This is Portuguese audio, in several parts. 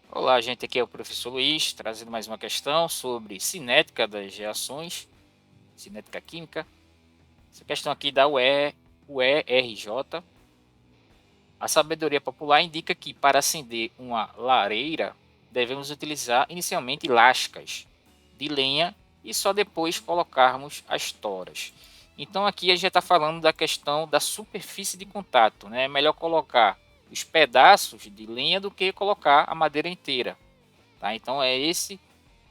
Olá, gente. Aqui é o professor Luiz, trazendo mais uma questão sobre cinética das reações, cinética química. Essa questão aqui da UERJ. A sabedoria popular indica que para acender uma lareira devemos utilizar inicialmente lascas de lenha e só depois colocarmos as toras. Então aqui a gente está falando da questão da superfície de contato, né? É melhor colocar os pedaços de lenha do que colocar a madeira inteira. Tá? Então é esse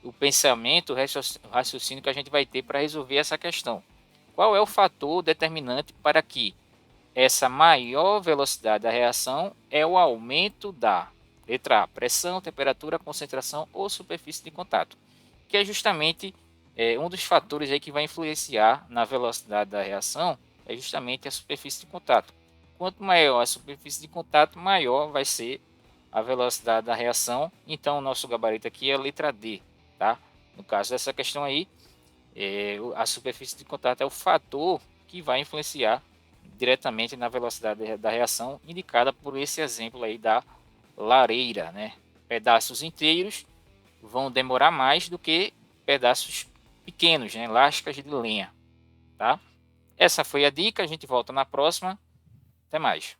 o pensamento, o raciocínio que a gente vai ter para resolver essa questão. Qual é o fator determinante para que essa maior velocidade da reação é o aumento da letra A, pressão, temperatura, concentração ou superfície de contato, que é justamente um dos fatores aí que vai influenciar na velocidade da reação, é justamente a superfície de contato. Quanto maior a superfície de contato, maior vai ser a velocidade da reação. Então, o nosso gabarito aqui é a letra D, tá? No caso dessa questão aí, a superfície de contato é o fator que vai influenciar diretamente na velocidade da reação, indicada por esse exemplo aí da lareira, né? Pedaços inteiros vão demorar mais do que pedaços pequenos, né? Lascas de lenha, tá? Essa foi a dica, a gente volta na próxima. Até mais.